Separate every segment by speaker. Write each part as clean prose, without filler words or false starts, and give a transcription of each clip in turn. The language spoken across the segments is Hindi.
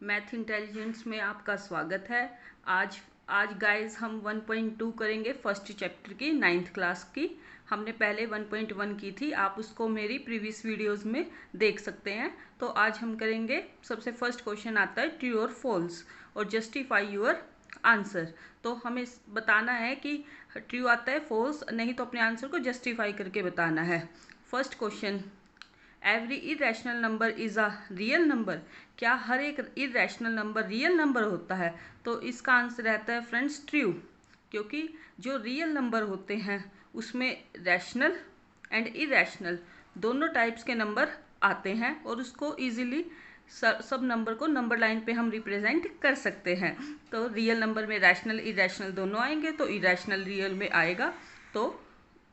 Speaker 1: मैथ इंटेलिजेंस में आपका स्वागत है। आज आज गाइस हम 1.2 करेंगे फर्स्ट चैप्टर की 9th क्लास की। हमने पहले 1.1 की थी, आप उसको मेरी प्रीवियस वीडियोस में देख सकते हैं। तो आज हम करेंगे, सबसे फर्स्ट क्वेश्चन आता है ट्रू और फॉल्स और जस्टिफाई योर आंसर। तो हमें बताना है कि ट्रू आता है फॉल्स, नहीं तो अपने आंसर को जस्टिफाई करके बताना है। First question, every irrational number is a real number. क्या हर एक इरेशनल नंबर रियल नंबर होता है? तो इसका आंसर रहता है फ्रेंड्स ट्रू, क्योंकि जो रियल नंबर होते हैं उसमें रैशनल एंड इरेशनल दोनों टाइप्स के नंबर आते हैं और उसको इजीली सब नंबर को नंबर लाइन पे हम रिप्रेजेंट कर सकते हैं। तो रियल नंबर में रैशनल इरेशनल दोनों आएंगे, तो इरेशनल रियल में आएगा, तो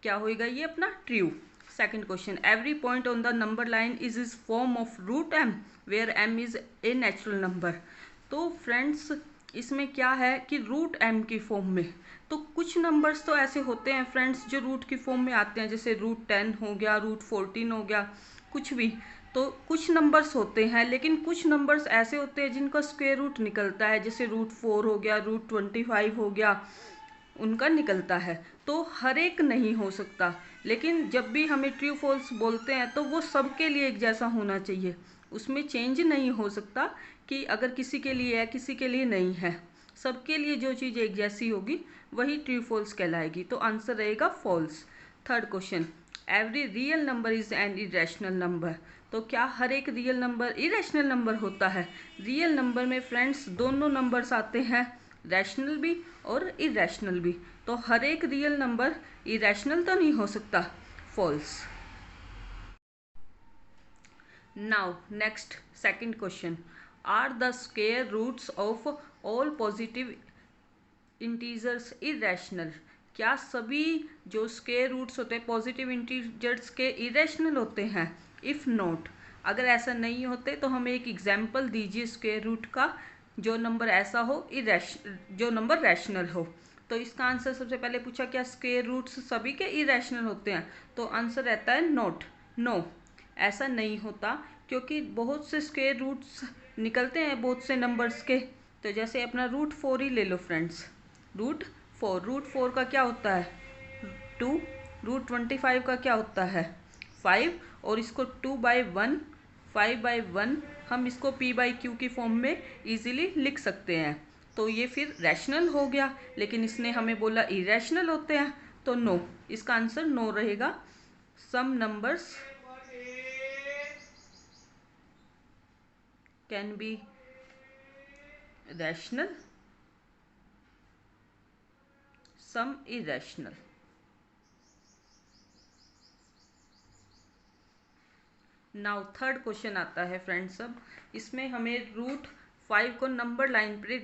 Speaker 1: क्या होएगा ये अपना true. Second question, every point on the number line is form of root M where M is a natural number. तो फ्रेंड्स इसमें क्या है कि रूट एम की फॉर्म में, तो कुछ नंबर्स तो ऐसे होते हैं फ्रेंड्स जो रूट की फॉर्म में आते हैं, जैसे रूट 10 हो गया, रूट 14 हो गया, कुछ भी। तो कुछ नंबर्स होते हैं, लेकिन कुछ नंबर्स ऐसे होते हैं जिनका स्क्वायर रूट निकलता है, जैसे रूट 4 हो गया, रूट 25 हो गया, उनका निकलता है। तो हर एक नहीं हो सकता, लेकिन जब भी हमें ट्रू फॉल्स बोलते हैं तो वो सबके लिए एक जैसा होना चाहिए, उसमें चेंज नहीं हो सकता कि अगर किसी के लिए है किसी के लिए नहीं है। सबके लिए जो चीज़ एक जैसी होगी वही ट्रू फॉल्स कहलाएगी, तो आंसर रहेगा false. Third question, every real number is an irrational number. तो क्या हर एक रियल नंबर इरेशनल नंबर होता है? रियल नंबर में फ्रेंड्स दोनों नंबर्स आते हैं, रैशनल भी और इरेशनल भी। तो हर एक रियल नंबर इरेशनल तो नहीं हो सकता, false. Now next second question, are the square roots of all positive integers irrational. क्या सभी जो स्क्वायर रूट्स होते हैं पॉजिटिव इंटीजर्स के इरेशनल होते हैं? इफ नॉट, अगर ऐसा नहीं होते तो हमें एक एग्जाम्पल दीजिए स्क्वायर रूट का जो नंबर ऐसा हो जो नंबर रैशनल हो। तो इसका आंसर सबसे पहले पूछा क्या स्क्वायर रूट्स सभी के इरेशनल होते हैं? तो आंसर रहता है नॉट, नो, ऐसा नहीं होता, क्योंकि बहुत से स्क्वायर रूट्स निकलते हैं बहुत से नंबर्स के। तो जैसे अपना रूट 4 ही ले लो फ्रेंड्स, रूट 4 का क्या होता है 2, रूट 25 का क्या होता है 5, और इसको 2/1 5/1 हम इसको p/q की फॉर्म में इजीली लिख सकते हैं। तो ये फिर रैशनल हो गया, लेकिन इसने हमें बोला इरेशनल होते हैं, तो नो, इसका आंसर नो रहेगा। Some numbers can be rational, some irrational. Now third question आता है फ्रेंड्स, अब इसमें हमें रूट 5 को नंबर लाइन पे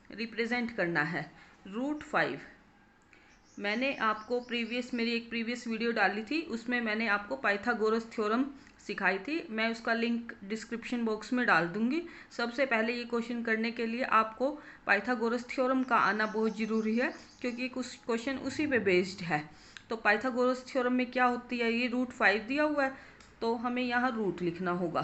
Speaker 1: रिप्रेजेंट करना है। रूट 5 मैंने आपको मेरी एक प्रीवियस वीडियो डाली थी, उसमें मैंने आपको पाइथागोरस थ्योरम सिखाई थी, मैं उसका लिंक डिस्क्रिप्शन बॉक्स में डाल दूंगी। सबसे पहले ये क्वेश्चन करने के लिए आपको पाइथागोरस थ्योरम का आना बहुत ज़रूरी है, क्योंकि कुछ क्वेश्चन उसी पे बेस्ड है। तो पाइथागोरस थ्योरम में क्या होती है, ये रूट 5 दिया हुआ है, तो हमें यहाँ रूट लिखना होगा।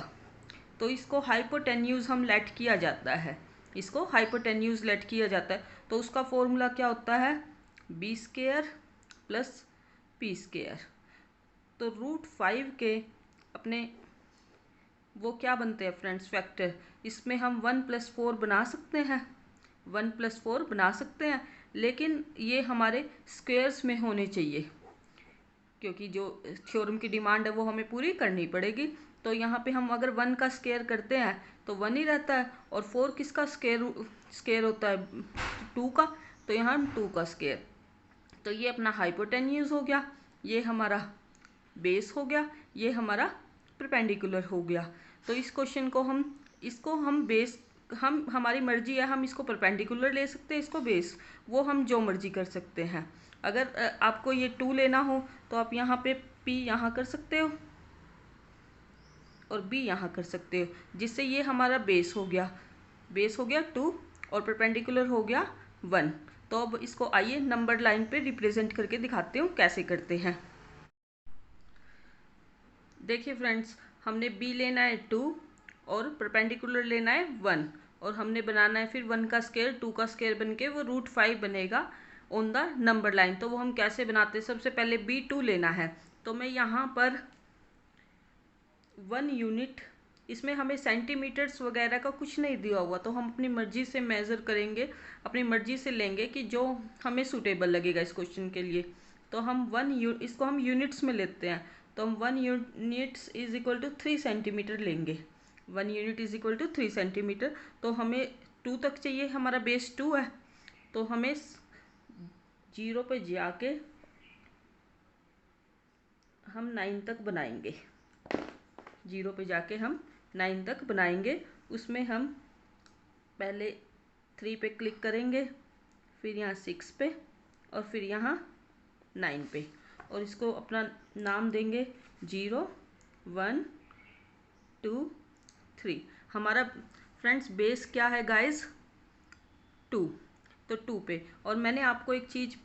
Speaker 1: तो इसको हाइपोटेन्यूज हम लेट किया जाता है, इसको हाइपोटेन्यूज लेट किया जाता है। तो उसका फॉर्मूला क्या होता है, B square plus P square. तो रूट 5 के अपने वो क्या बनते हैं फ्रेंड्स, फैक्टर। इसमें हम 1+4 बना सकते हैं, 1+4 बना सकते हैं, लेकिन ये हमारे स्क्वेयर्स में होने चाहिए, क्योंकि जो थ्योरम की डिमांड है वो हमें पूरी करनी पड़ेगी। तो यहाँ पे हम अगर 1 का स्क्वायर करते हैं तो 1 ही रहता है, और 4 किसका स्क्वायर होता है 2 का, तो यहाँ 2 का स्क्वायर। तो ये अपना हाइपोटेन्यूज हो गया, ये हमारा बेस हो गया, ये हमारा परपेंडिकुलर हो गया। तो इस क्वेश्चन को हम बेस, हमारी मर्जी है, हम इसको परपेंडिकुलर ले सकते हैं, इसको बेस, वो हम जो मर्जी कर सकते हैं। अगर आपको ये 2 लेना हो तो आप यहाँ पे p यहाँ कर सकते हो और b यहाँ कर सकते हो, जिससे ये हमारा बेस हो गया 2 और परपेंडिकुलर हो गया 1। तो अब इसको आइए नंबर लाइन पे रिप्रेजेंट करके दिखाते हूँ कैसे करते हैं। देखिए फ्रेंड्स, हमने b लेना है 2 और परपेंडिकुलर लेना है 1, और हमने बनाना है फिर 1 का स्क्वायर 2 का स्क्वायर बन के वो √5 बनेगा ऑन द नंबर लाइन। तो वो हम कैसे बनाते हैं, सबसे पहले B2 लेना है। तो मैं यहाँ पर 1 यूनिट, इसमें हमें सेंटीमीटर्स वगैरह का कुछ नहीं दिया हुआ, तो हम अपनी मर्जी से मेज़र करेंगे, अपनी मर्जी से लेंगे कि जो हमें सूटेबल लगेगा इस क्वेश्चन के लिए। तो हम इसको हम यूनिट्स में लेते हैं, तो हम 1 units is equal to 3 centimetre लेंगे। 1 unit is equal to 3 centimetre. तो हमें 2 तक चाहिए, हमारा बेस 2 है, तो हमें 0 पे जाके हम 9 तक बनाएंगे। 0 पे जाके हम 9 तक बनाएंगे। उसमें हम पहले 3 पे क्लिक करेंगे, फिर यहाँ 6 पे और फिर यहाँ 9 पे, और इसको अपना नाम देंगे 0 1 2 3। हमारा फ्रेंड्स बेस क्या है गाइस, 2, तो 2 पे। और मैंने आपको एक चीज़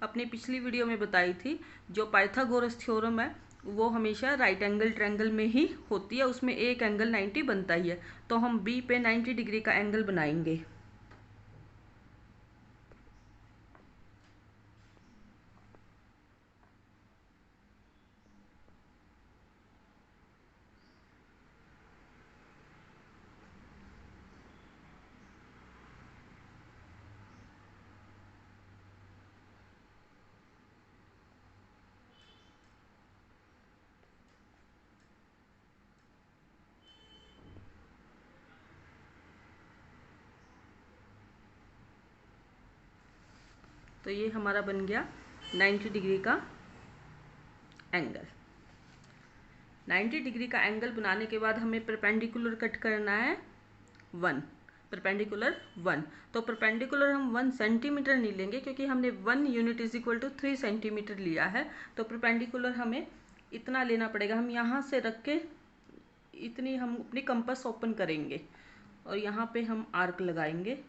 Speaker 1: अपनी पिछली वीडियो में बताई थी, जो पाइथागोरस थ्योरम है वो हमेशा राइट एंगल ट्रायंगल में ही होती है, उसमें एक एंगल 90 बनता ही है। तो हम बी पे 90 डिग्री का एंगल बनाएंगे। तो ये हमारा बन गया 90 डिग्री का एंगल। 90 डिग्री का एंगल बनाने के बाद हमें परपेंडिकुलर कट करना है 1, परपेंडिकुलर 1। तो परपेंडिकुलर हम 1 सेंटीमीटर नहीं लेंगे, क्योंकि हमने 1 unit is equal to 3 centimetre लिया है। तो परपेंडिकुलर हमें इतना लेना पड़ेगा। हम यहाँ से रख के इतनी हम अपनी कंपास ओपन करेंगे और यहाँ पे हम आर्क लगाएंगे।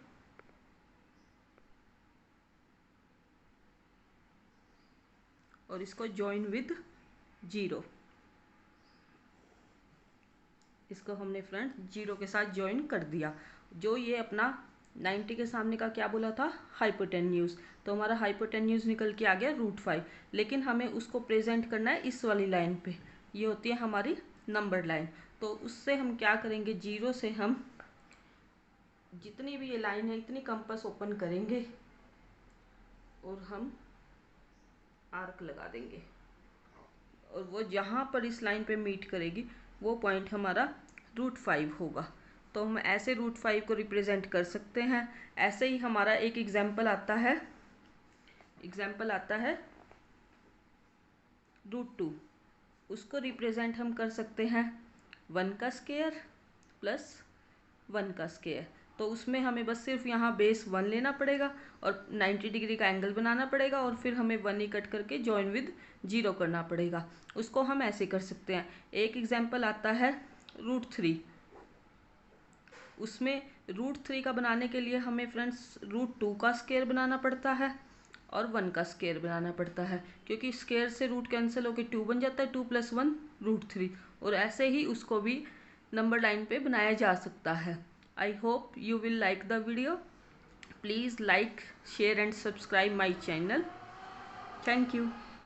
Speaker 1: और इसको जॉइन विद 0, इसको हमने फ्रेंड 0 के साथ ज्वाइन कर दिया। जो ये अपना 90 के सामने का क्या बोला था, हाइपोटेन्यूज, तो हमारा हाइपोटेन्यूज निकल के आ गया √5। लेकिन हमें उसको प्रेजेंट करना है इस वाली लाइन पे, ये होती है हमारी नंबर लाइन। तो उससे हम क्या करेंगे, 0 से हम जितनी भी ये लाइन है इतनी कंपास ओपन करेंगे और हम आर्क लगा देंगे, और वो जहाँ पर इस लाइन पे मीट करेगी वो पॉइंट हमारा √5 होगा। तो हम ऐसे √5 को रिप्रेजेंट कर सकते हैं। ऐसे ही हमारा एक एग्जाम्पल आता है √2, उसको रिप्रेजेंट हम कर सकते हैं 1 का स्क्वायर प्लस 1 का स्क्वायर। तो उसमें हमें बस सिर्फ यहाँ बेस 1 लेना पड़ेगा और 90 डिग्री का एंगल बनाना पड़ेगा, और फिर हमें 1 ही कट करके जॉइन विद 0 करना पड़ेगा। उसको हम ऐसे कर सकते हैं। एक एग्जाम्पल आता है √3, उसमें √3 का बनाने के लिए हमें फ्रेंड्स √2 का स्क्वायर बनाना पड़ता है और 1 का स्क्वायर बनाना पड़ता है, क्योंकि स्क्वायर से रूट कैंसिल होकर 2 बन जाता है, 2 + 1 √3। और ऐसे ही उसको भी नंबर लाइन पे बनाया जा सकता है। I hope you will like the video. Please like, share and subscribe my channel. Thank you.